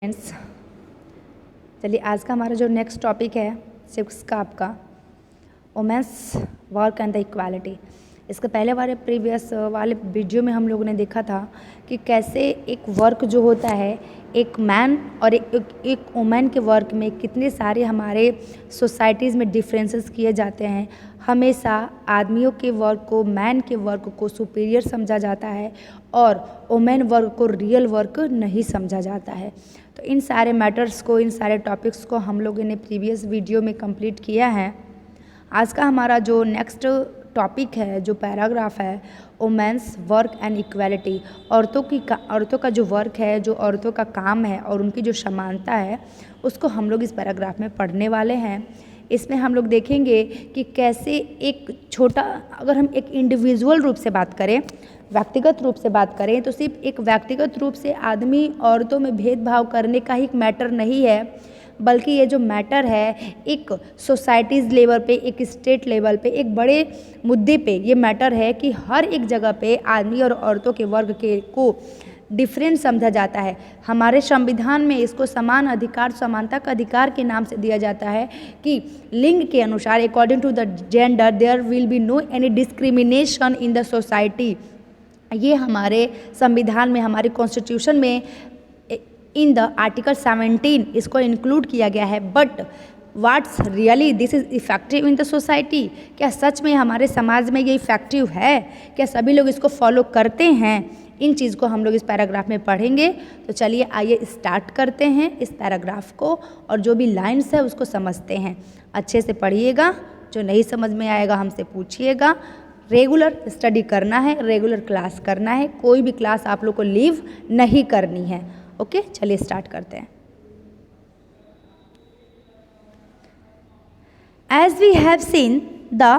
Friends, चलिए आज का हमारा जो नेक्स्ट टॉपिक है 6 का आपका women's work and the equality. इसके पहले वाले प्रीवियस वाले वीडियो में हम लोगों ने देखा था कि कैसे एक वर्क जो होता है एक मैन और एक वुमेन के वर्क में कितने सारे हमारे सोसाइटीज़ में डिफरेंसेस किए जाते हैं। हमेशा आदमियों के वर्क को, मैन के वर्क को सुपीरियर समझा जाता है और वुमेन वर्क को रियल वर्क नहीं समझा जाता है। तो इन सारे मैटर्स को, इन सारे टॉपिक्स को हम लोगों ने प्रीवियस वीडियो में कंप्लीट किया है। आज का हमारा जो नेक्स्ट टॉपिक है, जो पैराग्राफ है, वुमेन्स वर्क एंड इक्वालिटी। औरतों का जो वर्क है, जो औरतों का काम है और उनकी जो समानता है, उसको हम लोग इस पैराग्राफ में पढ़ने वाले हैं। इसमें हम लोग देखेंगे कि कैसे एक छोटा, अगर हम एक इंडिविजुअल रूप से बात करें, व्यक्तिगत रूप से बात करें, तो सिर्फ एक व्यक्तिगत रूप से आदमी औरतों में भेदभाव करने का ही मैटर नहीं है, बल्कि ये जो मैटर है एक सोसाइटीज़ लेवल पे, एक स्टेट लेवल पे, एक बड़े मुद्दे पे ये मैटर है कि हर एक जगह पे आदमी और औरतों के वर्ग के को डिफरेंट समझा जाता है। हमारे संविधान में इसको समान अधिकार, समानता का अधिकार के नाम से दिया जाता है कि लिंग के अनुसार, according to the gender there will be no any discrimination in the society. ये हमारे संविधान में, हमारे कॉन्स्टिट्यूशन में इन द आर्टिकल 17 इसको इंक्लूड किया गया है। But what's really this is effective in the society? क्या सच में हमारे समाज में ये इफेक्टिव है? क्या सभी लोग इसको फॉलो करते हैं? इन चीज़ को हम लोग इस पैराग्राफ में पढ़ेंगे। तो चलिए आइए स्टार्ट करते हैं इस पैराग्राफ को और जो भी लाइन्स है उसको समझते हैं। अच्छे से पढ़िएगा, जो नहीं समझ में आएगा हमसे पूछिएगा। रेगुलर स्टडी करना है, रेगुलर क्लास करना है, कोई भी क्लास आप लोग को लीव नहीं करनी है। ओके, चलिए स्टार्ट करते हैं। As we have seen, the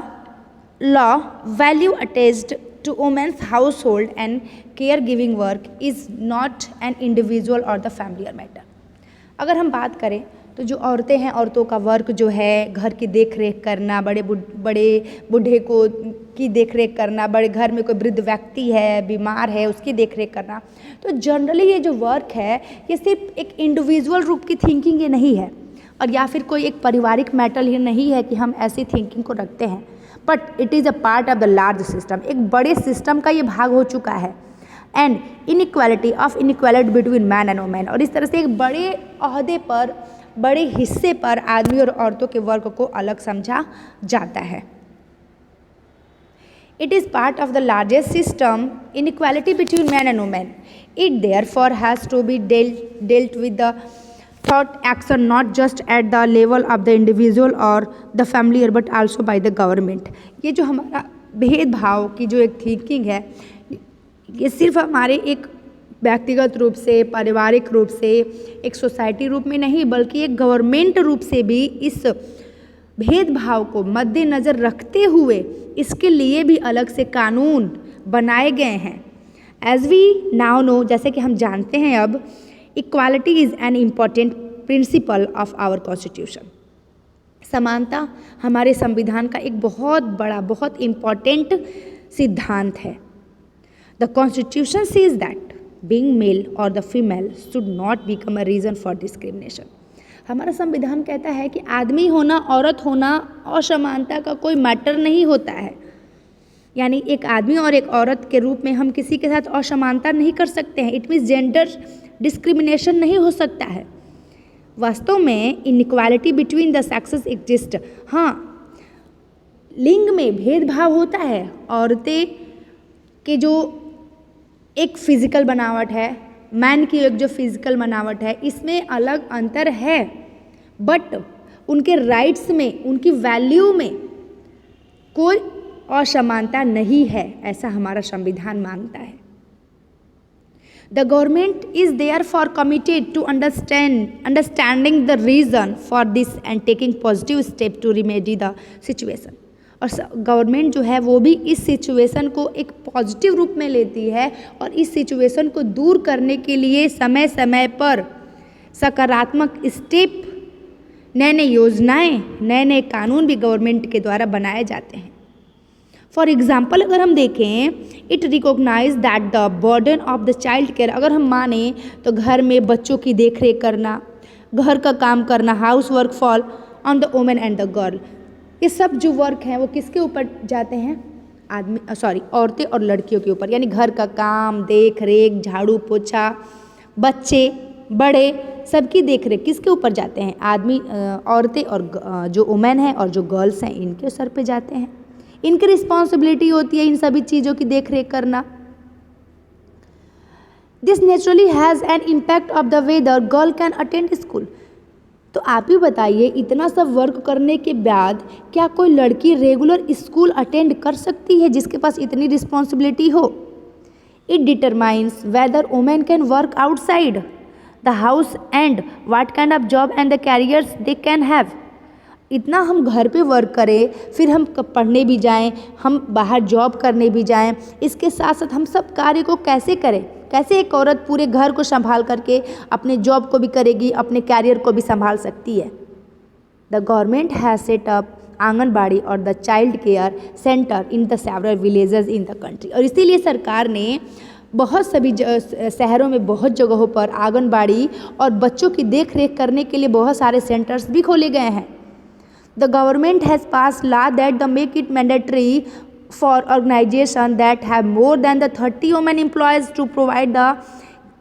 law value attached to women's household and caregiving work is not an individual or the familiar matter. अगर हम बात करें तो जो औरतें हैं, औरतों का वर्क जो है घर की देख रेख करना, बड़े बूढ़े को की देख रेख करना, बड़े घर में कोई वृद्ध व्यक्ति है, बीमार है, उसकी देख रेख करना, तो जनरली ये जो वर्क है ये सिर्फ एक इंडिविजुअल रूप की थिंकिंग ये नहीं है, और या फिर कोई एक पारिवारिक मैटर ही नहीं है कि हम ऐसी थिंकिंग को रखते हैं, but it is a part of the large system. एक बड़े सिस्टम का ये भाग हो चुका है। And inequality between man and women, और इस तरह से एक बड़े ओहदे पर, बड़े हिस्से पर आदमी और औरतों के वर्ग को अलग समझा जाता है। It is part of the largest system, inequality between men and women. It therefore has to be dealt with the thought action, not just at the level of the individual or the family, but also by the government. ये जो हमारा भेदभाव की जो एक thinking है, ये सिर्फ हमारे एक व्यक्तिगत रूप से, पारिवारिक रूप से, एक सोसाइटी रूप में नहीं, बल्कि एक गवर्नमेंट रूप से भी इस भेदभाव को मद्देनज़र रखते हुए इसके लिए भी अलग से कानून बनाए गए हैं। एज वी नाउ नो, जैसे कि हम जानते हैं अब, equality is an important principle of our constitution. समानता हमारे संविधान का एक बहुत बड़ा, बहुत इम्पॉर्टेंट सिद्धांत है। The constitution says that being male और the female should not become a reason for discrimination. हमारा संविधान कहता है कि आदमी होना, औरत होना असमानता का कोई मैटर नहीं होता है। यानी एक आदमी और एक औरत के रूप में हम किसी के साथ असमानता नहीं कर सकते हैं। इट मीन्स जेंडर डिस्क्रिमिनेशन नहीं हो सकता है। वास्तव में inequality between the sexes exist. हाँ, लिंग में भेदभाव होता है। औरतें के जो एक फिजिकल बनावट है, मैन की एक जो फिजिकल बनावट है, इसमें अलग अंतर है, बट उनके राइट्स में, उनकी वैल्यू में कोई असमानता नहीं है, ऐसा हमारा संविधान मानता है। The government is there for committed to understanding the reason for this and taking positive step to remedy the situation. और गवर्नमेंट जो है वो भी इस सिचुएशन को एक पॉजिटिव रूप में लेती है और इस सिचुएशन को दूर करने के लिए समय समय पर सकारात्मक स्टेप, नए नए योजनाएं, नए नए कानून भी गवर्नमेंट के द्वारा बनाए जाते हैं। फॉर एग्जाम्पल अगर हम देखें, it recognize that the burden of the child care, अगर हम माने तो घर में बच्चों की देख रेख करना, घर का काम करना, house work fall on the women and the girl, ये सब जो वर्क हैं वो किसके ऊपर जाते हैं, औरतें और लड़कियों के ऊपर। यानी घर का काम, देख रेख, झाड़ू पोछा, बच्चे बड़े सबकी देख रेख किसके ऊपर जाते हैं, औरतें और जो वुमेन हैं और जो गर्ल्स हैं इनके सर पे जाते हैं, इनकी रिस्पॉन्सिबिलिटी होती है इन सभी चीज़ों की देख रेख करना। This naturally has an impact of the way the girl can attend school. तो आप ही बताइए, इतना सब वर्क करने के बाद क्या कोई लड़की रेगुलर स्कूल अटेंड कर सकती है जिसके पास इतनी रिस्पॉन्सिबिलिटी हो? It determines weather women can work outside the house and what kind of job and the carriers they can have. इतना हम घर पे वर्क करें, फिर हम पढ़ने भी जाएं, हम बाहर जॉब करने भी जाएं, इसके साथ साथ हम सब कार्य को कैसे करें, कैसे एक औरत पूरे घर को संभाल करके अपने जॉब को भी करेगी, अपने कैरियर को भी संभाल सकती है। The government has set up anganwadi और the child care centre in the several villages in the country. और इसीलिए सरकार ने बहुत सभी शहरों में बहुत जगहों पर आंगनबाड़ी और बच्चों की देख रेख करने के लिए बहुत सारे सेंटर्स भी खोले गए हैं। The government has passed law that make it mandatory for organizations that have more than the 30 women employees to provide the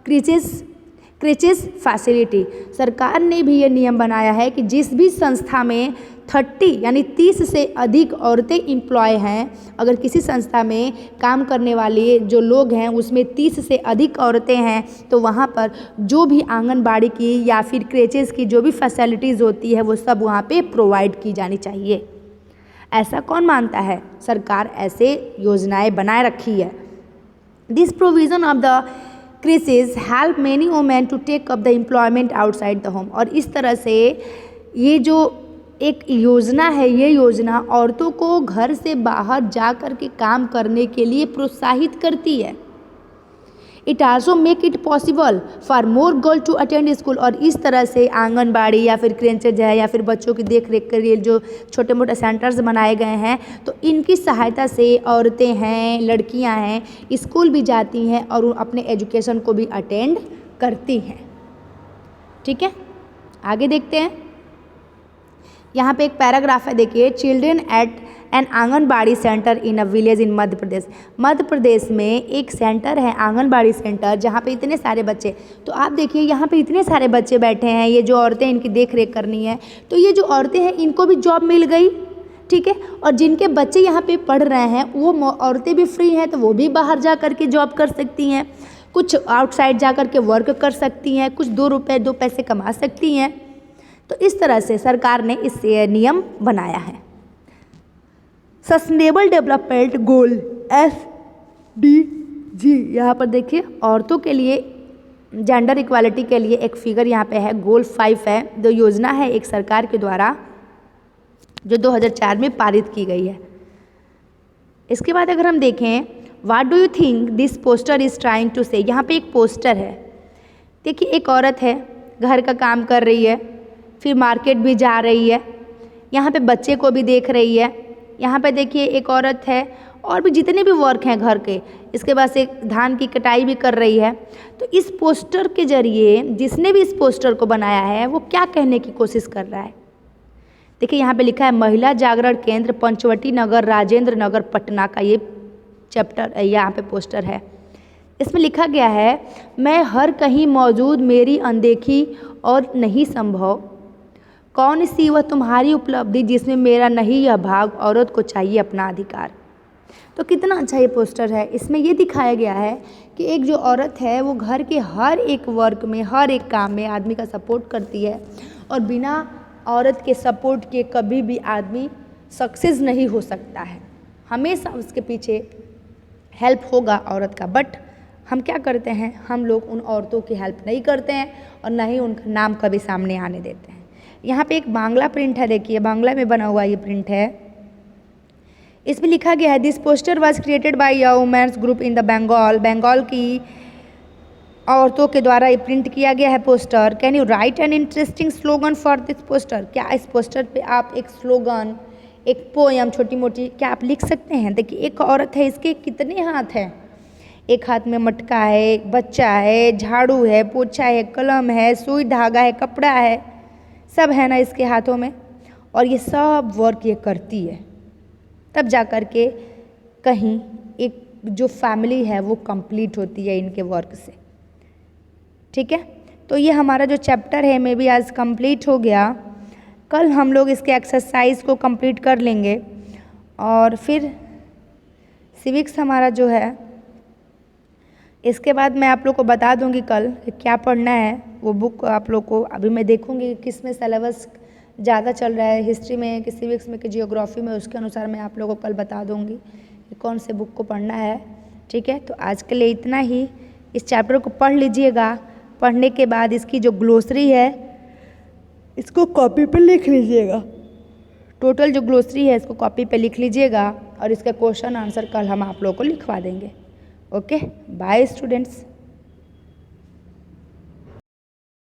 creches facility। सरकार ने भी ये नियम बनाया है कि जिस भी संस्था में 30 यानी 30 से अधिक औरतें एम्प्लॉय हैं, अगर किसी संस्था में काम करने वाले जो लोग हैं उसमें 30 से अधिक औरतें हैं, तो वहाँ पर जो भी आंगनबाड़ी की या फिर क्रेचेस की जो भी फैसिलिटीज़ होती है वो सब वहाँ पे प्रोवाइड की जानी चाहिए। ऐसा कौन मानता है? सरकार ऐसे योजनाएं बनाए रखी है। This provision of the creches help many women to take up the employment outside the home. और इस तरह से ये जो एक योजना है, ये योजना औरतों को घर से बाहर जा कर के काम करने के लिए प्रोत्साहित करती है। It also make it possible for more girl to attend school. और इस तरह से आंगनबाड़ी या फिर क्रेचेज है या फिर बच्चों की देख रेख के लिए जो छोटे मोटे सेंटर्स बनाए गए हैं, तो इनकी सहायता से औरतें हैं, लड़कियां हैं, स्कूल भी जाती हैं और अपने एजुकेशन को भी अटेंड करती हैं। ठीक है, आगे देखते हैं। यहाँ पे एक पैराग्राफ है, देखिए, children at an anganwadi centre in a village in Madhya Pradesh. Madhya Pradesh में एक सेंटर है, आंगनबाड़ी सेंटर, जहाँ पे इतने सारे बच्चे, तो आप देखिए यहाँ पे इतने सारे बच्चे बैठे हैं, ये जो औरतें इनकी देख रेख करनी है, तो ये जो औरतें हैं इनको भी जॉब मिल गई। ठीक है, और जिनके बच्चे यहाँ पे पढ़ रहे हैं वो औरतें भी फ्री हैं, तो वो भी बाहर जा कर के जॉब कर सकती हैं, कुछ आउटसाइड जा कर के वर्क कर सकती हैं, कुछ 2 रुपये 2 पैसे कमा सकती हैं। तो इस तरह से सरकार ने इस नियम बनाया है। सस्टेनेबल डेवलपमेंट गोल SDG, यहाँ पर देखिए औरतों के लिए जेंडर इक्वालिटी के लिए एक फिगर यहाँ पे है, गोल 5 है, जो योजना है एक सरकार के द्वारा जो 2004 में पारित की गई है। इसके बाद अगर हम देखें, what do you think this poster is trying to say, यहाँ पे एक पोस्टर है। देखिए एक औरत है, घर का काम कर रही है, फिर मार्केट भी जा रही है, यहाँ पे बच्चे को भी देख रही है, यहाँ पे देखिए एक औरत है और भी जितने भी वर्क हैं घर के, इसके बाद से धान की कटाई भी कर रही है। तो इस पोस्टर के जरिए जिसने भी इस पोस्टर को बनाया है वो क्या कहने की कोशिश कर रहा है? देखिए यहाँ पे लिखा है महिला जागरण केंद्र पंचवटी नगर राजेंद्र नगर पटना का ये चैप्टर यहाँ पे पोस्टर है। इसमें लिखा गया है, मैं हर कहीं मौजूद मेरी अनदेखी और नहीं संभव, कौन सी वह तुम्हारी उपलब्धि जिसमें मेरा नहीं यह भाग, औरत को चाहिए अपना अधिकार। तो कितना अच्छा ये पोस्टर है। इसमें ये दिखाया गया है कि एक जो औरत है वो घर के हर एक वर्क में, हर एक काम में आदमी का सपोर्ट करती है, और बिना औरत के सपोर्ट के कभी भी आदमी सक्सेस नहीं हो सकता है, हमेशा उसके पीछे हेल्प होगा औरत का। बट हम क्या करते हैं, हम लोग उन औरतों की हेल्प नहीं करते हैं और ना ही उनका नाम कभी सामने आने देते हैं। यहाँ पे एक बांग्ला प्रिंट है, देखिए बांग्ला में बना हुआ ये प्रिंट है। इसमें लिखा गया है, this poster was created by a women's group in the Bengal. Bengal की औरतों के द्वारा ये प्रिंट किया गया है poster. Can you write an interesting slogan for this poster? क्या इस पोस्टर पे आप एक स्लोगन एक पोयम छोटी मोटी क्या आप लिख सकते हैं? देखिए एक औरत है, इसके कितने हाथ हैं? एक हाथ में मटका है, एक बच्चा है, झाड़ू है, पोछा है, कलम है, सुई धागा है, कपड़ा है, सब है ना इसके हाथों में। और ये सब वर्क ये करती है, तब जा कर के कहीं एक जो फैमिली है वो कंप्लीट होती है इनके वर्क से। ठीक है, तो ये हमारा जो चैप्टर है मे बी आज कंप्लीट हो गया। कल हम लोग इसके एक्सरसाइज को कंप्लीट कर लेंगे और फिर सिविक्स हमारा जो है इसके बाद मैं आप लोग को बता दूंगी कल कि क्या पढ़ना है। वो बुक आप लोग को अभी मैं देखूंगी कि किस में सिलेबस ज़्यादा चल रहा है, हिस्ट्री में कि सिविक्स में कि जियोग्राफी में, उसके अनुसार मैं आप लोगों को कल बता दूंगी कि कौन से बुक को पढ़ना है। ठीक है, तो आज के लिए इतना ही। इस चैप्टर को पढ़ लीजिएगा, पढ़ने के बाद इसकी जो ग्लोसरी है इसको कॉपी पे लिख लीजिएगा। टोटल जो ग्लोसरी है इसको कॉपी पे लिख लीजिएगा और इसका क्वेश्चन आंसर कल हम आप लोगों को लिखवा देंगे। Okay, bye students.